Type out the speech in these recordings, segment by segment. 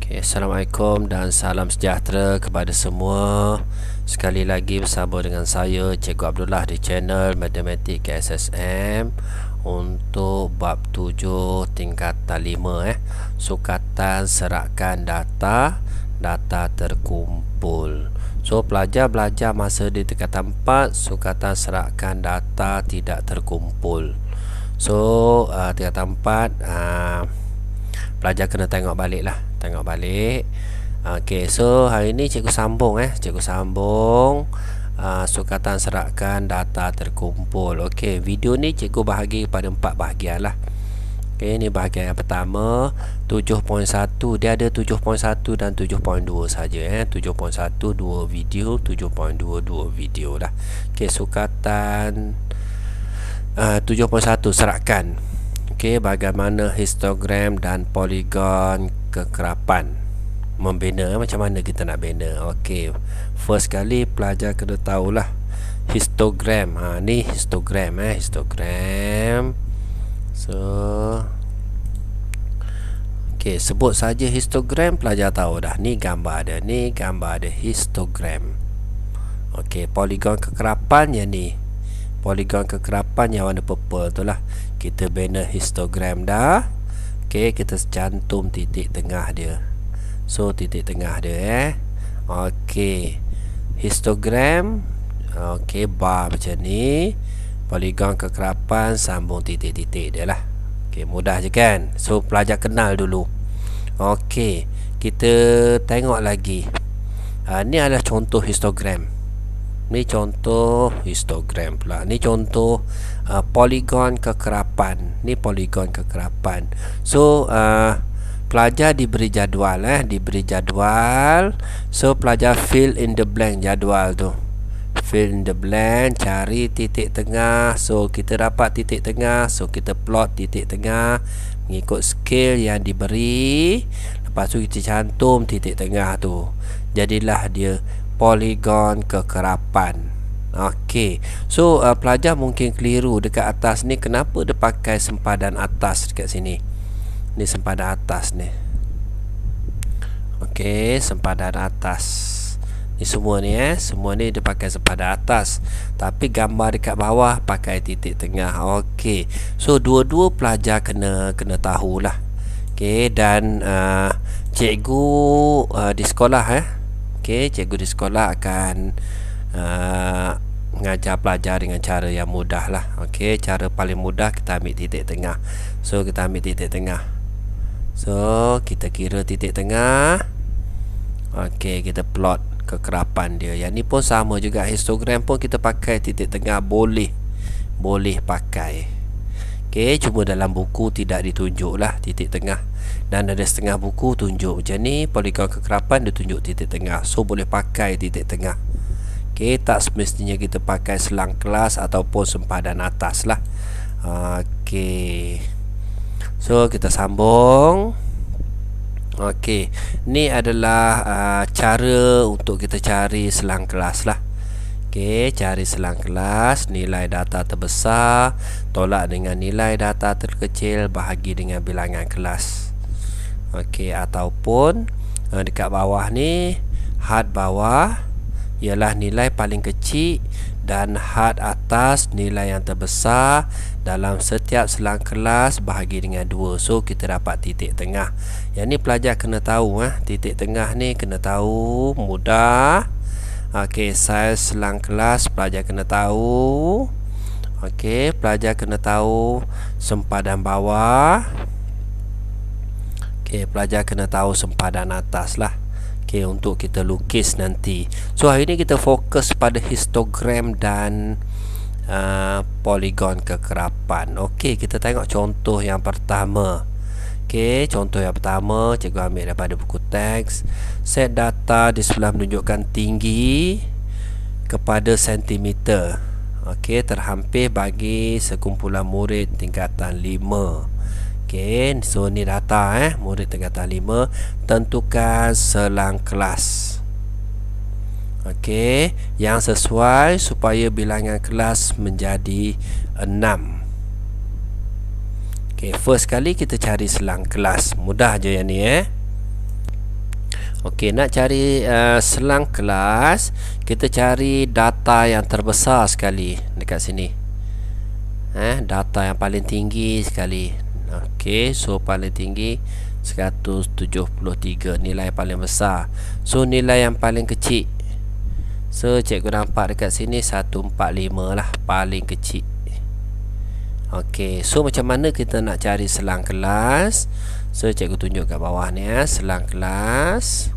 Assalamualaikum dan salam sejahtera kepada semua. Sekali lagi bersama dengan saya Cikgu Abdullah di channel Matematik KSSM untuk bab 7 tingkatan 5 sukatan serahkan data terkumpul. So pelajar belajar masa di tingkatan 4 sukatan serahkan data tidak terkumpul. So tingkatan 4 pelajar kena tengok balik lah. Tengok balik. Okey, so hari ni cikgu sambung Cikgu sambung sukatan serahkan data terkumpul. Okey, video ni cikgu bahagi pada 4 bahagian lah. Okey, ni bahagian yang pertama 7.1. Dia ada 7.1 dan 7.2 saja 7.1 2 video, 7.2 2 video lah. Okey, sukatan 7.1 serahkan. Okey, bagaimana histogram dan poligon kekerapan membina, macam mana kita nak bina. Okey, first kali pelajar kena tahulah histogram. Ni histogram histogram. So okey, sebut saja histogram, pelajar tahu dah. Ni gambar ada, ni gambar ada, histogram. Okey, poligon kekerapan yang ni, poligon kekerapan yang warna purple tu lah. Kita bina histogram dah. Okey, kita cantum titik tengah dia. So titik tengah dia Okey, histogram. Okey, bar macam ni, poligon kekerapan sambung titik-titik dia lah. Okey, mudah je kan. So pelajar kenal dulu. Okey, kita tengok lagi. Ni adalah contoh histogram. Ni contoh histogram pula. Ni contoh poligon kekerapan. Ni poligon kekerapan. So pelajar diberi jadual diberi jadual. So pelajar fill in the blank jadual tu. Fill in the blank, cari titik tengah. So kita dapat titik tengah. So kita plot titik tengah mengikut scale yang diberi. Lepas tu kita cantum titik tengah tu. Jadilah dia poligon kekerapan. Okey, so pelajar mungkin keliru dekat atas ni. Kenapa dia pakai sempadan atas dekat sini? Ni sempadan atas ni. Okey, sempadan atas ni semua ni semua ni dia pakai sempadan atas, tapi gambar dekat bawah pakai titik tengah. Okey, so dua-dua pelajar kena tahulah. Okey, dan cikgu di sekolah Okey, cikgu di sekolah akan mengajar pelajar dengan cara yang mudah lah. Okey, cara paling mudah kita ambil titik tengah. So kita ambil titik tengah. So kita kira titik tengah. Okey, kita plot kekerapan dia. Yang ni pun sama juga, histogram pun kita pakai titik tengah. Boleh pakai. Okey, cuma dalam buku tidak ditunjuk lah titik tengah, dan ada setengah buku tunjuk macam ni. Poligon kekerapan dia tunjuk titik tengah. So boleh pakai titik tengah. Okey, tak semestinya kita pakai selang kelas ataupun sempadan atas lah. Okey, so kita sambung. Okey, ni adalah cara untuk kita cari selang kelas lah. Okey, cari selang kelas. Nilai data terbesar tolak dengan nilai data terkecil bahagi dengan bilangan kelas. Okey, ataupun dekat bawah ni, had bawah ialah nilai paling kecil dan had atas nilai yang terbesar dalam setiap selang kelas bahagi dengan 2. So kita dapat titik tengah. Yang ni pelajar kena tahu titik tengah ni kena tahu, mudah. Okey, saiz selang kelas pelajar kena tahu. Okey, pelajar kena tahu sempadan bawah. Okey, pelajar kena tahu sempadan atas lah. Okey, untuk kita lukis nanti. So hari ni kita fokus pada histogram dan poligon kekerapan. Okey, kita tengok contoh yang pertama. Okey, contoh yang pertama cikgu ambil daripada buku teks. Set data di sebelah menunjukkan tinggi kepada sentimeter. Okey, terhampir bagi sekumpulan murid tingkatan 5. Okey, so ni data murid tingkatan 5. Tentukan selang kelas. Okey, yang sesuai supaya bilangan kelas menjadi 6. Okey, first kali kita cari selang kelas. Mudah je yang ni Okey, nak cari selang kelas, kita cari data yang terbesar sekali dekat sini. Data yang paling tinggi sekali. Okey, so paling tinggi 173, nilai paling besar. So nilai yang paling kecil, so cikgu nampak dekat sini 145 lah, paling kecil. Okey, so macam mana kita nak cari selang kelas? So cikgu tunjuk kat bawah ni selang kelas.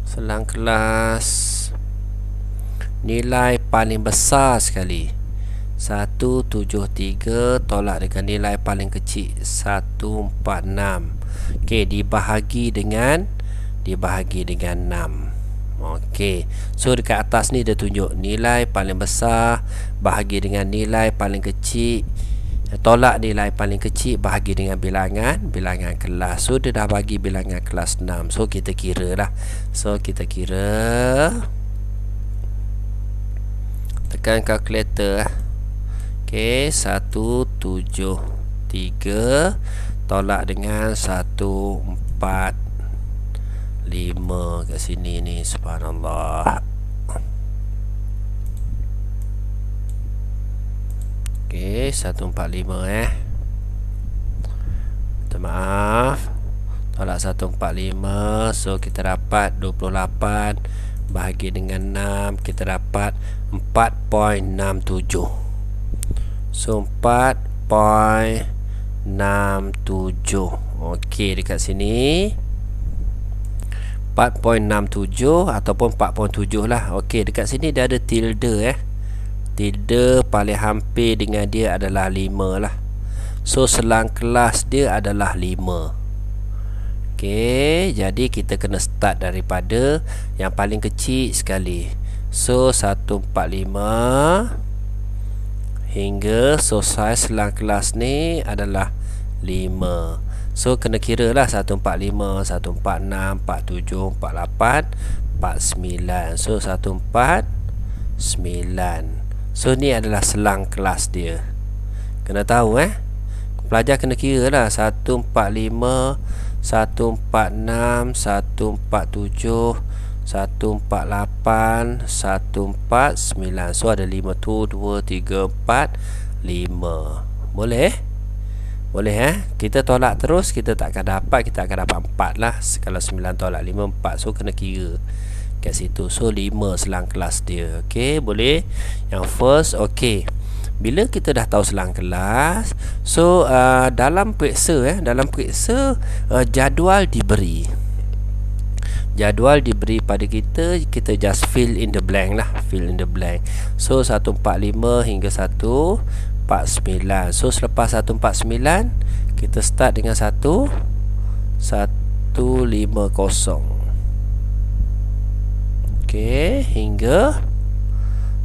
Selang kelas nilai paling besar sekali 173 tolak dengan nilai paling kecil 146. Okey, dibahagi dengan 6. Okey, so dekat atas ni dia tunjuk nilai paling besar bahagi dengan nilai paling kecil, tolak nilai paling kecil bahagi dengan bilangan kelas. So dia dah bagi bilangan kelas 6. So kita kira lah. So kita kira, tekan kalkulator. Okey, 173 tolak dengan 145 kat sini ni, subhanallah. Okey, 145 minta maaf, tolak 145. So kita dapat 28 bahagi dengan 6, kita dapat 4.67. So 4.67. Okey, dekat sini 4.67 ataupun 4.7 lah. Okey, dekat sini dia ada tilde tilde paling hampir dengan dia adalah 5 lah. So selang kelas dia adalah 5. Okey, jadi kita kena start daripada yang paling kecil sekali. So 145 hingga selesai selang kelas ni adalah 5. So kena kira lah 145, 146, 47, 48, 49. So 149. So ni adalah selang kelas dia. Kena tahu pelajar kena kira lah 145, 146, 147, 148, 149. So ada 5 tu, 2, 3, 4, 5. Boleh? Boleh kita tolak terus, kita tak akan dapat, kita akan dapat 4 lah. Kalau 9 tolak 5, 4. So kena kira kat situ. So 5 selang kelas dia. Okey, boleh. Yang first, okey. Bila kita dah tahu selang kelas, so dalam periksa jadual diberi. Jadual diberi pada kita, kita just fill in the blank lah, fill in the blank. So 145 hingga 149. So selepas 149 kita start dengan 150. Okey, hingga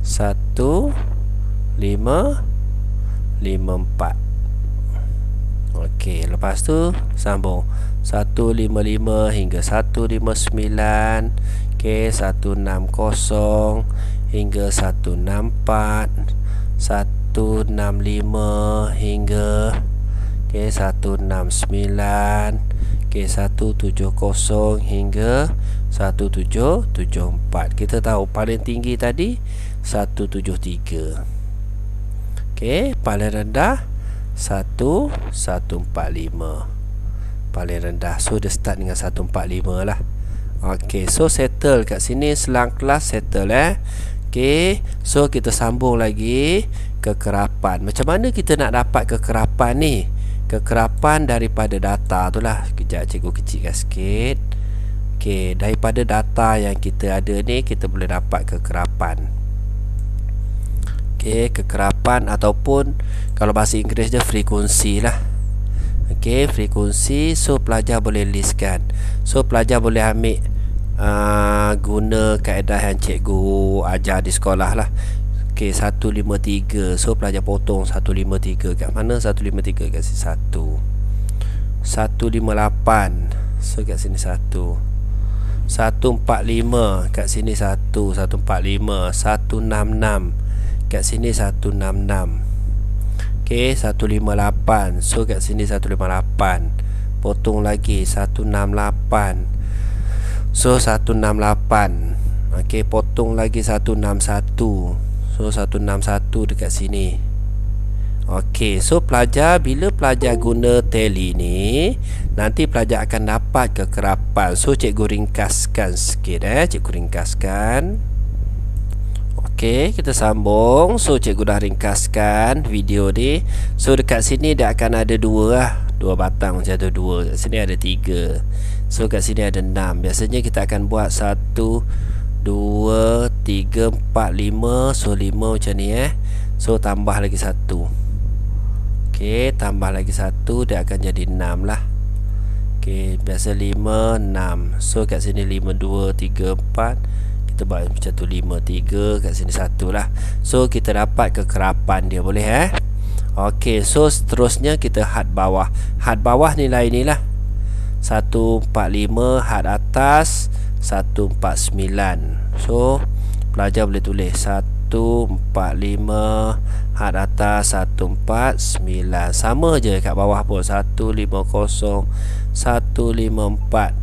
1554. Okey, lepas tu sambung 155 hingga 159. Okey, 160 hingga 164, 165 hingga 169, 170 hingga 1774. Kita tahu paling tinggi tadi 173. Okey, paling rendah 1145. Paling rendah. So dia start dengan 145 lah. Okey, so settle kat sini selang kelas settle Okey, so kita sambung lagi kekerapan. Macam mana kita nak dapat kekerapan ni? Kekerapan daripada data tu lah. Kejap cikgu kecilkan sikit. Okey, daripada data yang kita ada ni, kita boleh dapat kekerapan. Okey, kekerapan ataupun kalau bahasa Inggeris dia frekuensi lah. Okey, frekuensi. So pelajar boleh listkan. So pelajar boleh ambil guna kaedah yang cikgu ajar di sekolah lah. Okey, 153. So pelajar potong 153. Kat mana 153? Kat sini 1. 158. So kat sini 1. 145. Kat sini 1. 145. 166. Kat sini 166. Okey, 158. So kat sini 158. Potong lagi 168. So 168. Okey, potong lagi 161. So 161 dekat sini. Okey, so pelajar, bila pelajar guna tally ni, nanti pelajar akan dapat kekerapan. So cikgu ringkaskan sikit cikgu ringkaskan. Okey, kita sambung. So cikgu dah ringkaskan video ni. So dekat sini dia akan ada dua batang macam tu, dua. Kat sini ada 3. So kat sini ada 6. Biasanya kita akan buat 1 2 3 4 5. So 5 macam ni So tambah lagi 1. Okey, tambah lagi 1, dia akan jadi 6 lah. Okey, biasa 5 6. So kat sini 5 2 3 4. Kita buat macam tu, 5 3, kat sini 1 lah. So kita dapat kekerapan dia, boleh Okey, so seterusnya kita had bawah. Had bawah nilai ni lah, 145. Had atas 149. So pelajar boleh tulis 145. Had atas 149. Sama je kat bawah pun, 150 154.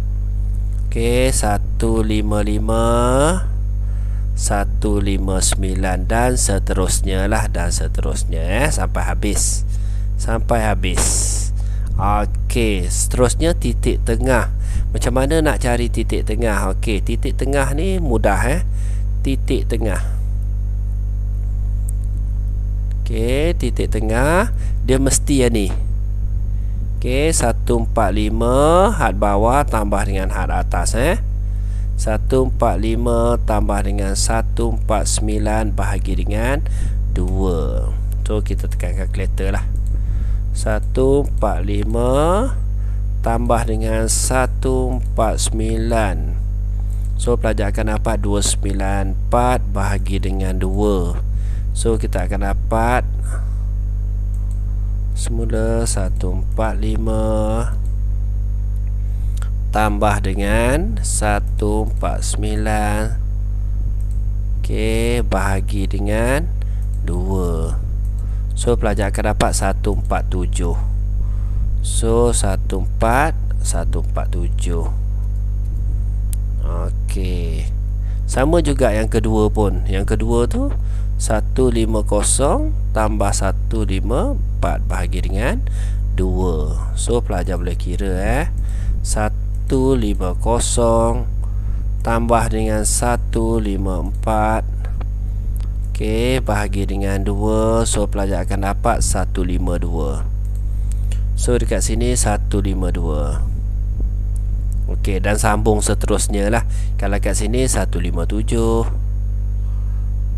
Okey, 155 159 dan seterusnya lah, dan seterusnya sampai habis. Sampai habis. Okey, seterusnya titik tengah. Macam mana nak cari titik tengah? Okey, titik tengah ni mudah titik tengah. Okey, titik tengah dia mesti yang ni. Okey, 145 had bawah tambah dengan had atas 145 tambah dengan 149 bahagi dengan 2. So kita tekan kalkulator lah. 145 tambah dengan 149. So pelajar akan dapat 294 bahagi dengan 2. So kita akan dapat semula 145 tambah dengan 149. Okey, bahagi dengan 2. So pelajar akan dapat 147. So 147. Okey, sama juga yang kedua pun. Yang kedua tu 150 tambah 154 bahagi dengan 2. So pelajar boleh kira 150 tambah dengan 154. Okey, bahagi dengan 2. So pelajar akan dapat 152. So dekat sini 152. Okey, dan sambung seterusnya lah. Kalau kat sini 157.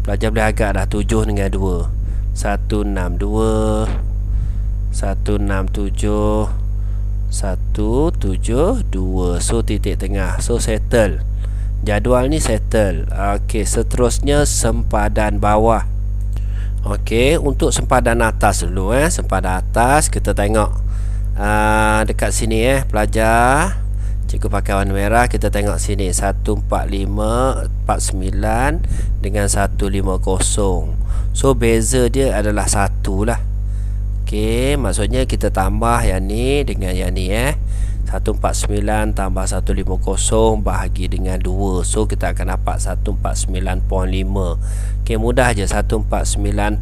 Pelajar boleh agak dah 7 dengan 2. 162 167 172. So titik tengah. So settle. Jadual ni settle. Okey, seterusnya sempadan bawah. Okey, untuk sempadan atas dulu sempadan atas kita tengok dekat sini pelajar. Cikgu pakai warna merah. Kita tengok sini 145 49 dengan 150. So beza dia adalah 1 lah. Okey, maksudnya kita tambah yang ni dengan yang ni 149 tambah 150 bahagi dengan 2. So kita akan dapat 149.5. Okey, mudah je. 149.5.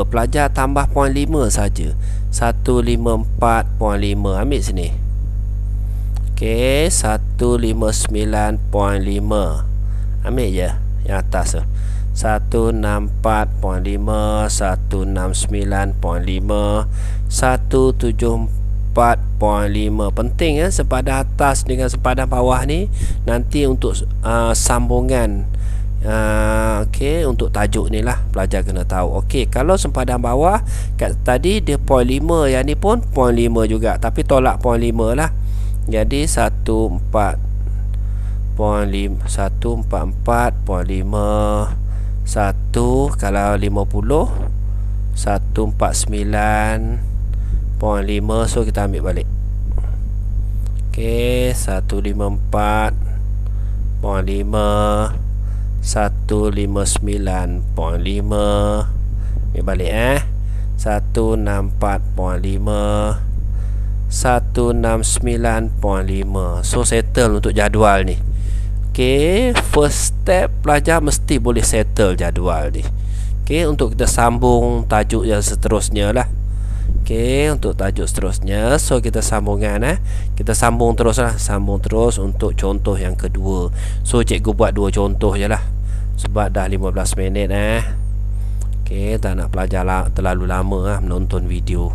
Pelajar tambah 0.5 saja. 154.5. Ambil sini. Okey, 159.5. Ambil je yang atas tu. 164.5 169.5 174.5. Penting sempadan atas dengan sempadan bawah ni nanti untuk sambungan. Okey, untuk tajuk ni lah pelajar kena tahu. Okey, kalau sempadan bawah tadi dia 0.5, yang ni pun 0.5 juga, tapi tolak 0.5 lah. Jadi 144.5 1 kalau 50 149.5. So kita ambil balik. Okey, 154.5 159.5. Ambil balik 164.5 169.5. So settle untuk jadual ni. Okey, first step pelajar mesti boleh settle jadual ni. Okey, untuk kita sambung tajuk yang seterusnya lah. Okey, untuk tajuk seterusnya, so kita sambungan kita sambung terus lah, sambung terus untuk contoh yang kedua. So cikgu buat 2 contoh je lah, sebab dah 15 minit Okey, tak nak pelajar terlalu lama menonton video.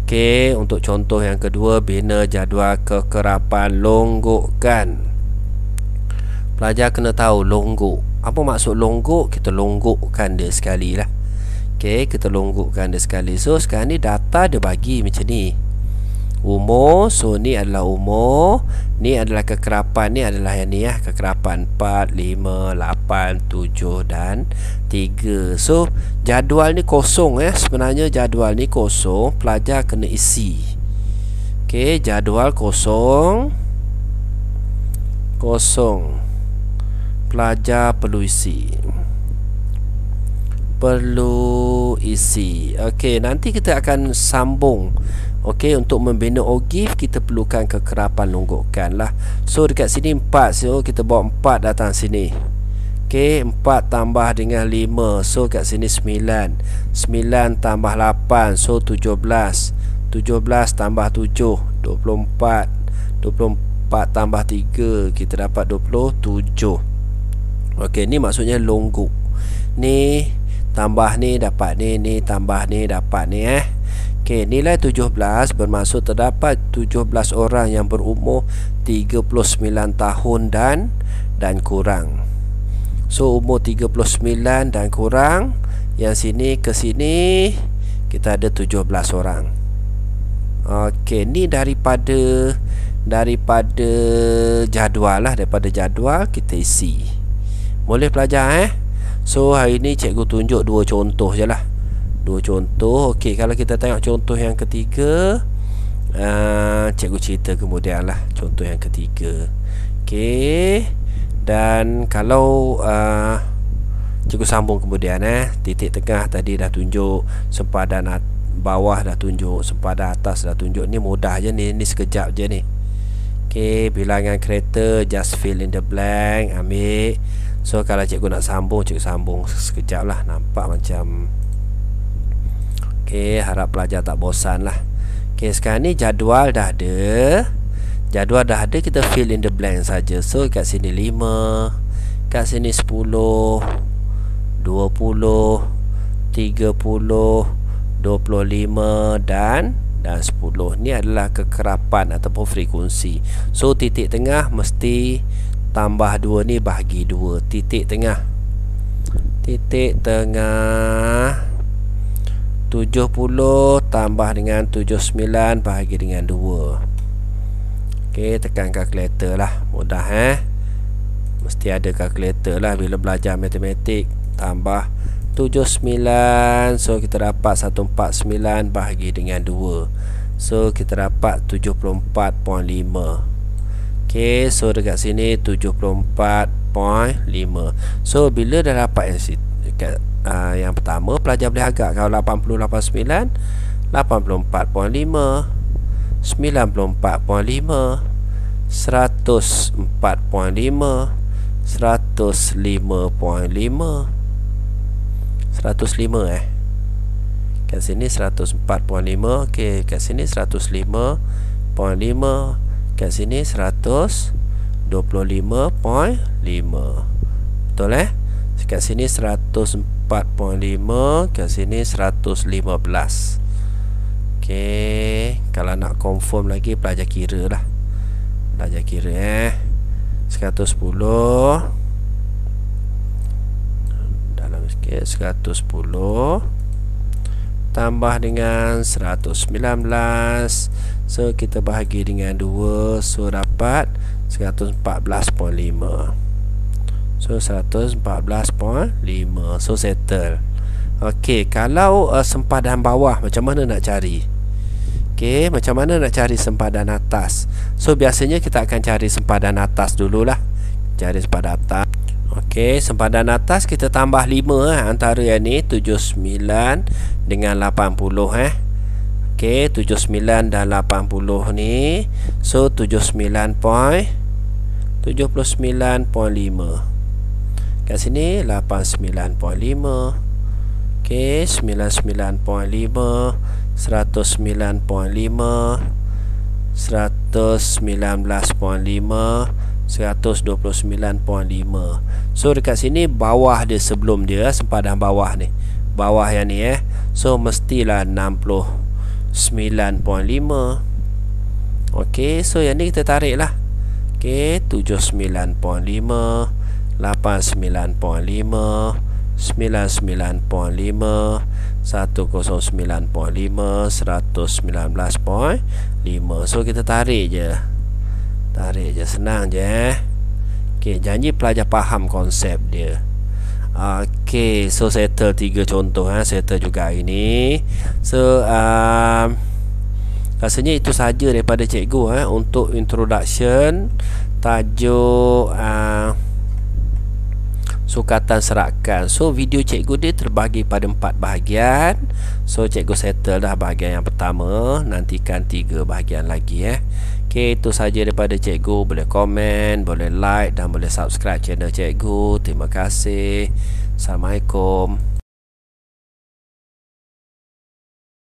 Okey, untuk contoh yang kedua, bina jadual kekerapan longgokkan. Pelajar kena tahu longgok. Apa maksud longgok? Kita longgokkan dia sekali lah. Okey, kita longgokkan dia sekali. So sekarang ni data dia bagi macam ni. Umur, so ni adalah umur, ni adalah kekerapan, ni adalah yang ni kekerapan 4, 5, 8, 7 dan 3. So jadual ni kosong sebenarnya jadual ni kosong, pelajar kena isi. Okey, jadual kosong. Pelajar perlu isi. Okey, nanti kita akan sambung. Okey, untuk membina OGIF kita perlukan kekerapan longgokkan lah. So dekat sini 4, so kita bawa 4 datang sini. Okey, 4 tambah dengan 5, so kat sini 9. 9 tambah 8, so 17. 17 tambah 7, 24. 24 tambah 3, kita dapat 27. Okey, ni maksudnya longgok. Ni tambah ni dapat ni tambah ni dapat ni Okey, nilai 17 bermaksud terdapat 17 orang yang berumur 39 tahun dan kurang. So umur 39 dan kurang, yang sini ke sini kita ada 17 orang. Okey, ni daripada jadual lah, daripada jadual kita isi. Boleh pelajar So hari ni cikgu tunjuk 2 contoh je lah, 2 contoh. Okey, kalau kita tengok contoh yang ketiga, cikgu cerita kemudian lah contoh yang ketiga. Okey, dan kalau cikgu sambung kemudian titik tengah tadi dah tunjuk, sempadan bawah dah tunjuk, sempadan atas dah tunjuk. Ni mudah je ni sekejap je ni. Okey, bilangan kereta, just fill in the blank, ambil. So kalau cikgu nak sambung, cikgu sambung sekejap lah, nampak macam. Okey, harap pelajar tak bosan lah. Okey, sekarang ni jadual dah ada. Jadual dah ada, kita fill in the blank saja. So kat sini 5, kat sini 10, 20, 30, 25 dan 10. Ni adalah kekerapan ataupun frekuensi. So titik tengah mesti tambah 2 ni bahagi 2. Titik tengah 70 tambah dengan 79 bahagi dengan 2. Okey, tekan kalkulator lah. Mudah mesti ada kalkulator lah bila belajar matematik. Tambah 79, so kita dapat 149 bahagi dengan 2. So kita dapat 74.5. Okey, so dekat sini 74.5. So bila dah dapat yang pertama, pelajar boleh agak. Kalau 80, 89, 84.5, 94.5, 104.5, 105.5, 105 kat sini 104.5. Okey, kat sini 105.5, kat sini 125.5. Betul kat sini 104.5, kat sini 115. Okey, kalau nak confirm lagi pelajar kira lah. Pelajar kira 110 dalam sikit, 110 tambah dengan 119. So kita bahagi dengan 2, so dapat 114.5. So 114.5. So settle. Okey, kalau sempadan bawah macam mana nak cari? Okey, macam mana nak cari sempadan atas? So biasanya kita akan cari sempadan atas dululah. Cari sempadan atas. Okey, sempadan atas kita tambah 5 antara yang ni 79 dengan 80 Okey, Okey, 79 dan 80 ni. So 79.5. Kat sini 89.5. Okey, 99.5, 109.5, 119.5, 129.5. So dekat sini bawah dia sebelum dia, sempadan bawah ni, bawah yang ni so mestilah 69.5. Okey, so yang ni kita tarik lah. Okey, 79.5, 89.5, 99.5, 109.5, 119.5. So kita tarik je. Senang je. Okey, janji pelajar faham konsep dia. Okey, so settle 3 contoh settle juga hari ni. So rasanya itu saja daripada cikgu untuk introduction tajuk sukatan serakan. So video cikgu dia terbagi pada 4 bahagian. So cikgu settle dah bahagian yang pertama, nantikan 3 bahagian lagi Okey, itu saja daripada cikgu. Boleh komen, boleh like dan boleh subscribe channel cikgu. Terima kasih. Assalamualaikum.